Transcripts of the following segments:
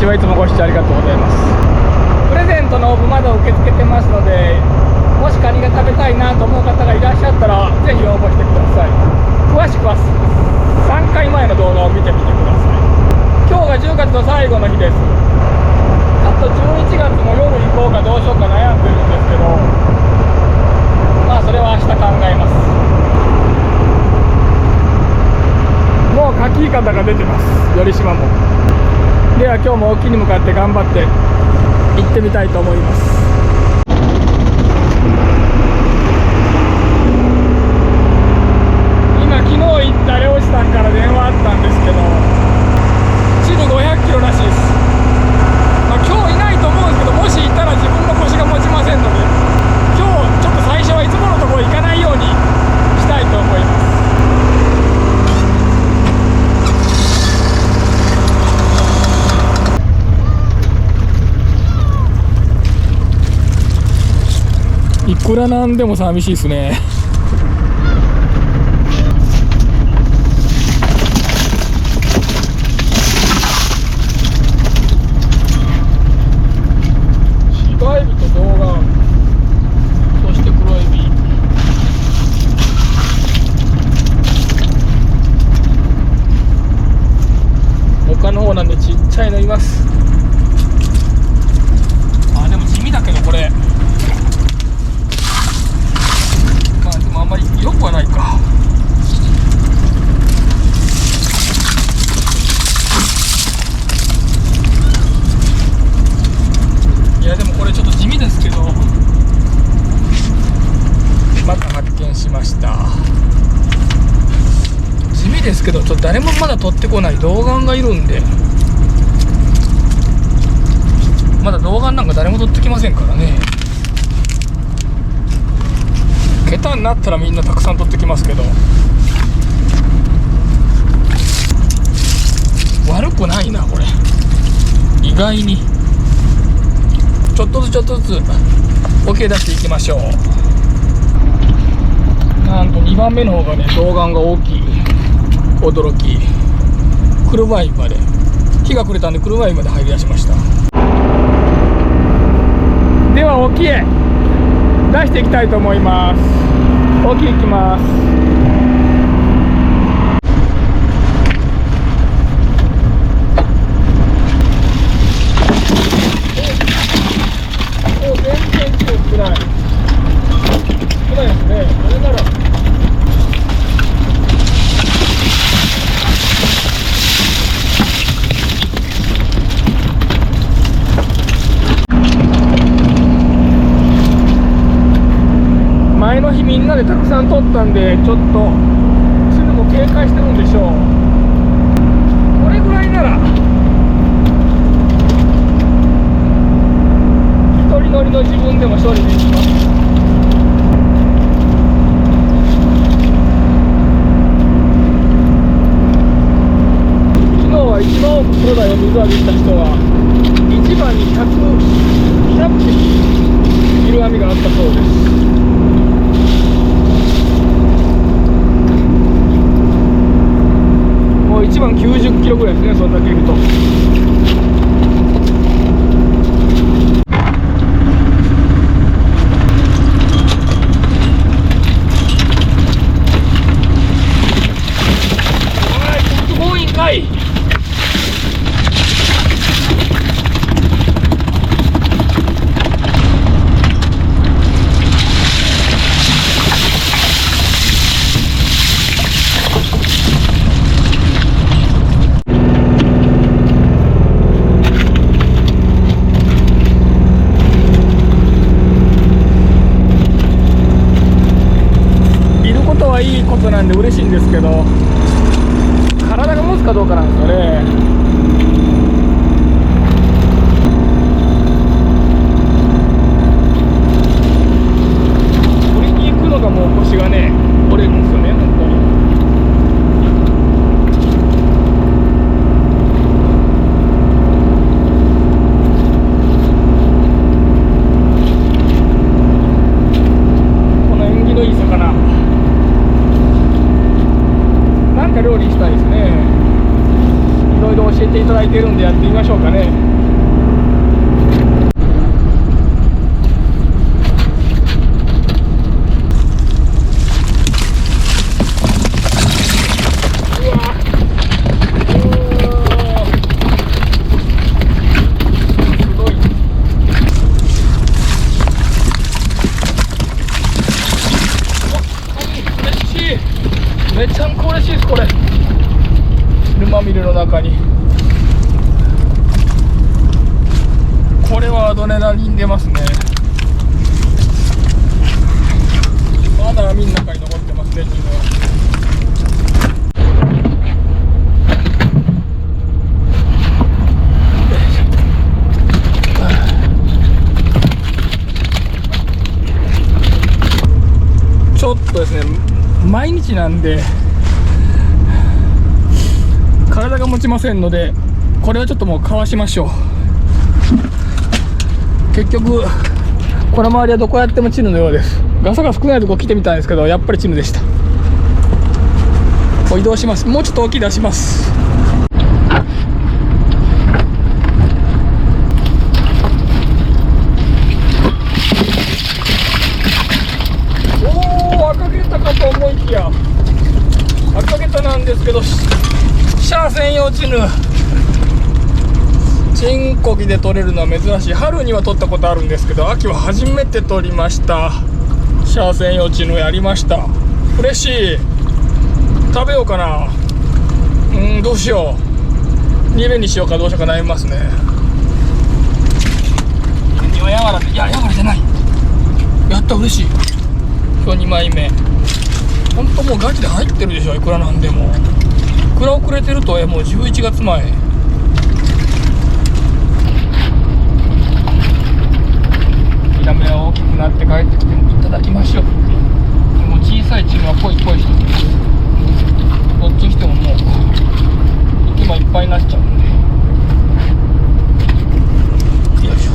ちはいつもご視聴ありがとうございます。プレゼントの応募まだ受け付けてますので、もしカニが食べたいなと思う方がいらっしゃったらぜひ応募してください。詳しくは3回前の動画を見てみてください。今日が10月の最後の日です。ちょっと11月も夜行こうかどうしようか悩んでるんですけど、まあそれは明日考えます。もうカキイカダが出てます、寄島も。では今日も沖に向かって頑張って行ってみたいと思います。今昨日行った漁師さんから電話あったんですけど、チル500キロらしいです。まあ、今日いないと思うんですけど、もしいたら自分の腰が持ちませんので、今日ちょっと最初はいつものところ行かないようにしたいと思います。いくらなんでも寂しいですね。芝エビと銅岩、そして黒エビ。他の方なんでちっちゃいのいます。あ、でも地味だけどこれ。あんまり良くはないか。いやでもこれちょっと地味ですけど、また発見しました。地味ですけどちょっと誰もまだ取ってこない銅岩がいるんで、まだ銅岩なんか誰も取ってきませんからね。下手になったらみんなたくさん取ってきますけど、悪くないなこれ。意外にちょっとずつ桶出していきましょう。なんと2番目の方がね、銅岩が大きい。驚き。車鮎まで日が暮れたんで車鮎まで入り出しました。では沖へ出していきたいと思います。沖行きます。お、全然少ない。少ないですね。これなら前の日みんなでたくさん取ったんで、ちょっと汁も警戒してるんでしょう。これぐらいなら一人乗りの自分でも処理できます。昨日は一番多く黒鯛を水揚げした人は一番に100匹いる網があったそうです。一番90キロぐらいですね、そんだけいると。おい、すごいんかい。いいことなんで嬉しいんですけど、体が持つかどうかなんですよね。取りに行くのがもう腰がね折れるんですよね、本当に。この縁起のいい魚、なんか料理したいですね。ていただいているんでやってみましょうかね。めちゃんこ嬉しいですこれ。沼ミルの中にこれはアドレナリン出ますね。まだ網の中に残ってますね。ちょっとですね、毎日なんで体が持ちませんので、これはちょっともうかわしましょう。結局この周りはどこやってもチヌのようです。ガサが少ないとこ来てみたんですけど、やっぱりチヌでした。移動します。もうちょっと大きい出します。赤ゲタかと思いきや赤ゲタなんですけど、シャー専用チヌ。チンコギで取れるのは珍しい。春には取ったことあるんですけど、秋は初めて取りました。シャー専用チヌやりました。嬉しい。食べようかな。どうしよう。リベにしようかどうしようか悩みますね。ヤガラで、いやヤガラじゃない。やった、嬉しい。今日2枚目。ほんともうガチで入ってるでしょ、いくらなんでも。いくら遅れてるともう11月前。ヒラメは大きくなって帰ってきてもいただきましょう。もう小さいチヌはポイポイしてどっちにしてももう池もいっぱいになっちゃうんで。よいしょ。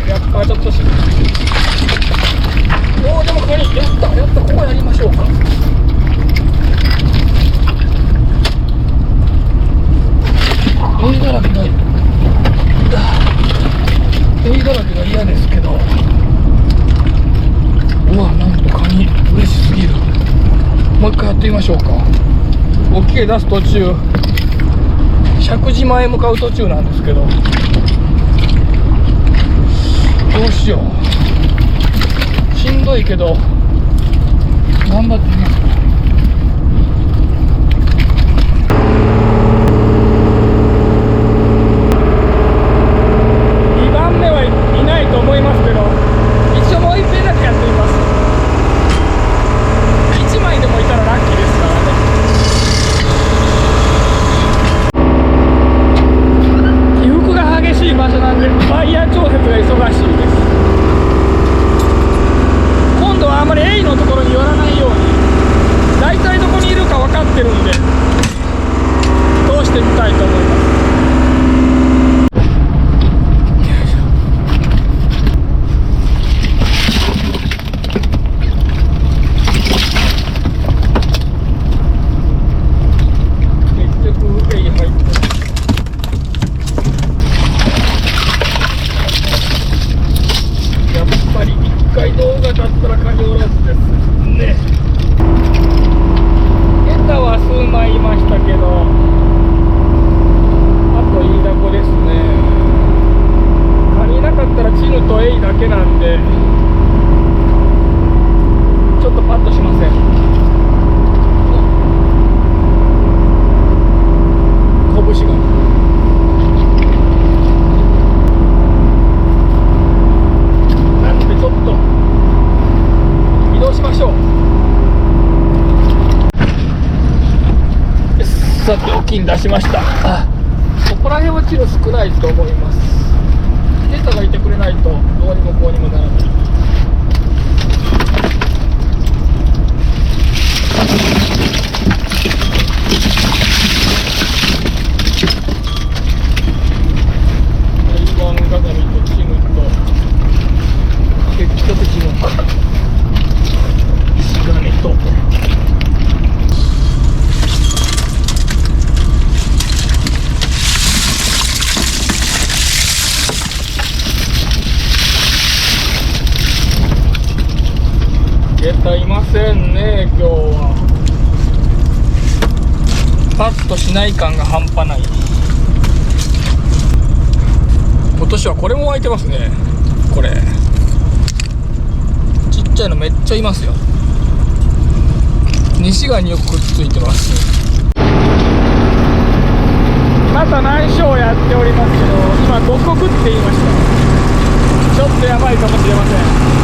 やっぱちょっとしでもここにやったここやりましょうか。エイだらけが嫌ですけど、うわ、なんとカニ嬉しすぎる。もう一回やってみましょうか。大きい出す途中、石神井島へ向かう途中なんですけど、どうしよう。しんどいけど頑張ってみます。2番目はいないと思いますけど、一応もう一遍だけやってみます。1枚でもいたらラッキーですからね。起伏が激しい場所なんでワイヤー調節が忙しいです。今度はあまりエイのところに寄らないように、大体どこにいるか分かってるんで通してみたいと思います。さて沖に出しました。ここら辺はチヌ少ないと思います。ゲタがいてくれないとどうにもこうにもならない。せんね今日は。パッとしない感が半端ない。今年はこれも湧いてますね。これちっちゃいのめっちゃいますよ。西側によくくっついてます。また難所をやっておりますけど、今どこくって言いました。ちょっとやばいかもしれません。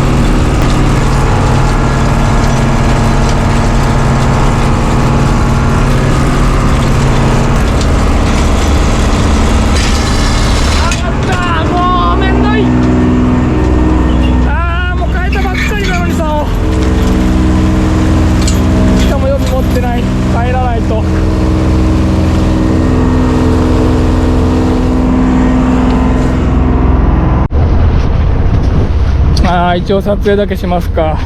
一応撮影だけしますか。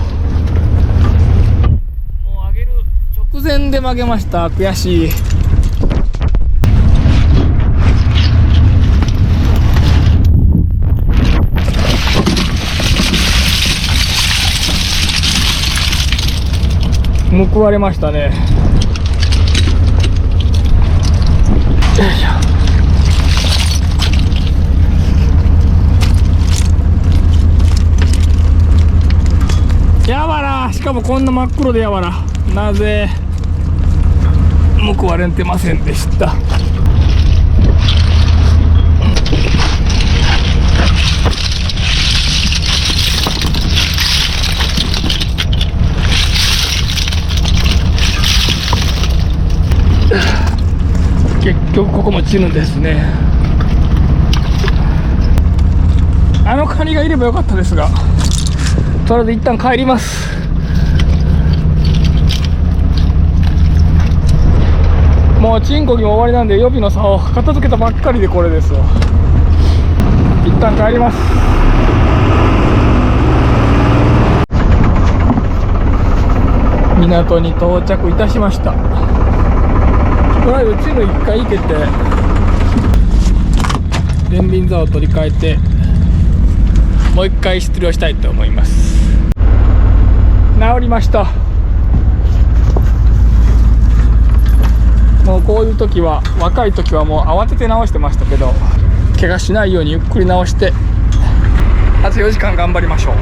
もう上げる直前で曲げました。悔しい。報われましたね。よいしょ。やわら、しかもこんな真っ黒でやわら、なぜ報われてませんでした。結局ここも散るんですね。あのカニがいればよかったですが、とりあえず一旦帰ります。もうチンコギも終わりなんで、予備の竿を片付けたばっかりでこれですよ。一旦帰ります。港に到着いたしました。とりあえずチヌ1回行けて、電瓶座を取り替えてもう一回出漁したいと思います。治りました。もうこういう時は、若い時はもう慌てて直してましたけど、怪我しないようにゆっくり直してあと4時間頑張りましょう。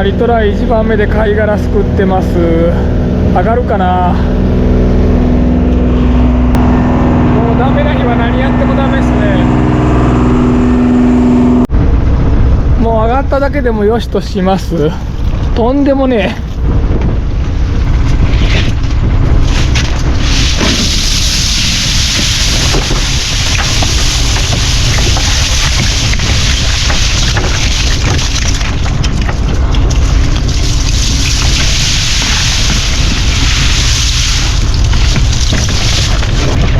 リトライ1番目で貝殻すくってます。上がるかな。もうダメな日は何やってもダメですね。もう上がっただけでもよしとします。とんでもねえ。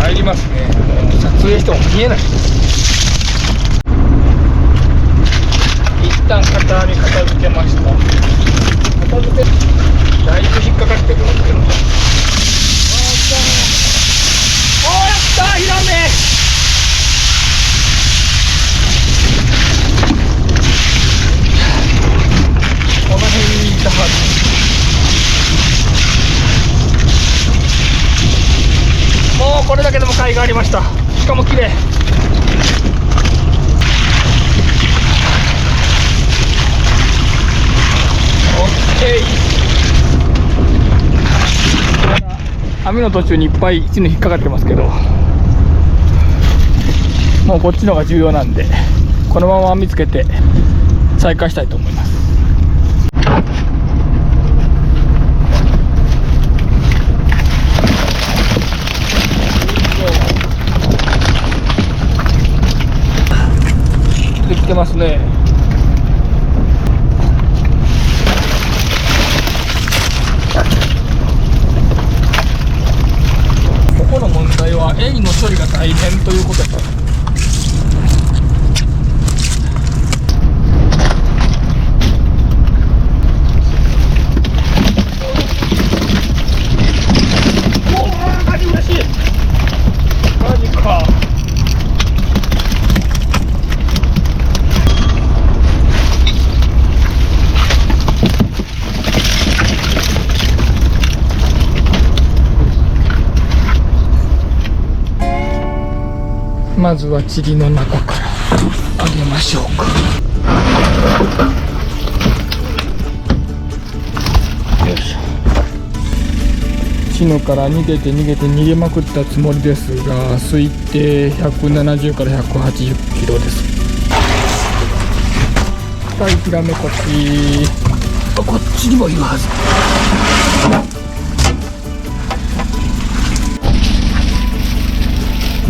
参りますね。撮影しても見えない。一旦片網片付けました。片付けだいぶ引っかかってくるんですけど、おー、やったー、ヒラメ。この辺にいたはず。もうこれだけでも貝がありました。しかも綺麗。オッケー。網の途中にいっぱいチヌ引っかかってますけど、もうこっちの方が重要なんで、このまま網つけて再開したいと思います。できてますね。ここの問題はエイの処理が大変ということです。まずはチリの中から揚げましょうか。よいしょ。チヌから逃げまくったつもりですが、推定170から180キロです。はい、ヒラメこっち。こっちにもいるはず。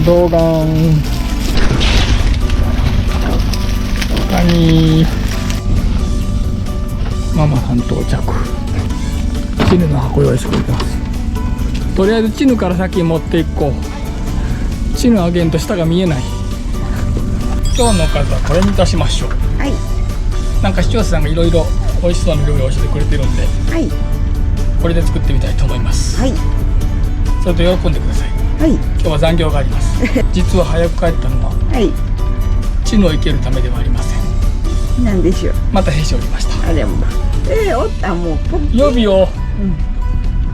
動画カニママさん到着。チヌの箱用意してくれてます。とりあえずチヌから先持っていこう。チヌあげんと下が見えない。今日のおかずはこれにいたしましょう。はい。なんか視聴者さんがいろいろ美味しそうな料理を教えてくれてるんで、はい。これで作ってみたいと思います。はい。それと喜んでください。はい。今日は残業があります。実は早く帰ったのは、はい。チヌを生けるためではありません。なんでしょう。またへし折りました。あれも。おったもうポッ。予備を、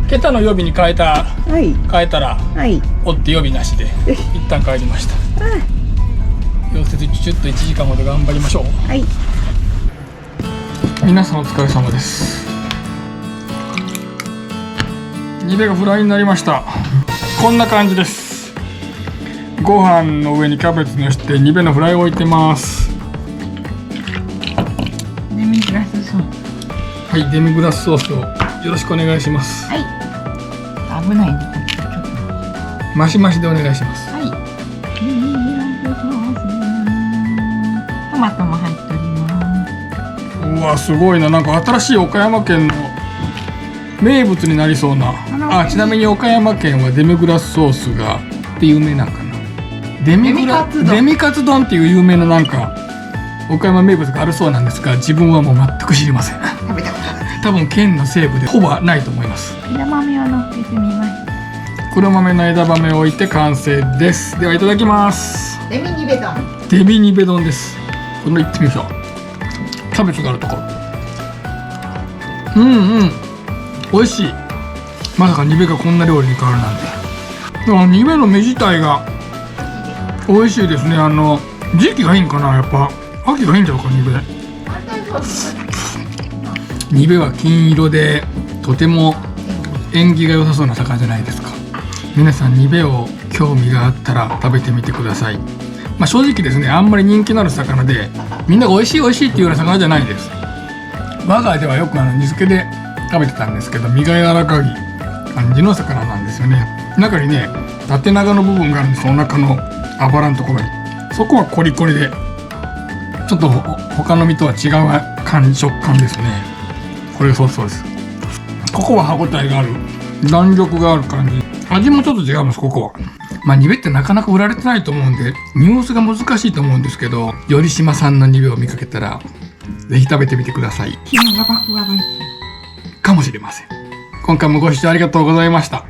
桁の予備に変えたはい。ら、はい。折って予備なしで一旦帰りました。溶接ちょっと1時間ほど頑張りましょう。はい。皆さんお疲れ様です。ニベがフライになりました。こんな感じです。ご飯の上にキャベツのしてニベのフライを置いてます。デミグラスソース。はい、デミグラスソースをよろしくお願いします。はい。危ないね。ちょっと。マシマシでお願いします。はい。デミグラスソース。トマトも入っております。うわ、すごいな。なんか新しい岡山県の名物になりそうな。ちなみに岡山県はデミグラスソースがって有名なんかな。デミカツ丼っていう有名ななんか岡山名物があるそうなんですが、自分はもう全く知りません。食べたことない。多分県の西部でほぼないと思います。枝豆を乗っけてみます。黒豆の枝豆を置いて完成です。ではいただきます。デミニベ丼。デミニベ丼です。これいってみましょう。キャベツがあるところ。美味しい。まさかニベがこんな料理に変わるなんて。でもニベの目自体が美味しいですね。時期がいいんかな。やっぱ秋がいいんちゃうか。ニベは金色でとても縁起が良さそうな魚じゃないですか。皆さんニベを興味があったら食べてみてください。正直ですね、あんまり人気のある魚でみんなが美味しい美味しいっていうような魚じゃないです。我が家ではよく煮付けで食べてたんですけど、身が柔らかい感じの魚なんですよね。中にね、縦長の部分があるんです。お腹のあばらのところに。そこはコリコリでちょっと他の身とは違う食感ですね。これがそうです。ここは歯ごたえがある、弾力がある感じ。味もちょっと違います。ここはニベってなかなか売られてないと思うんでニュースが難しいと思うんですけど、頼島さんのニベを見かけたらぜひ食べてみてください。かもしれません。今回もご視聴ありがとうございました。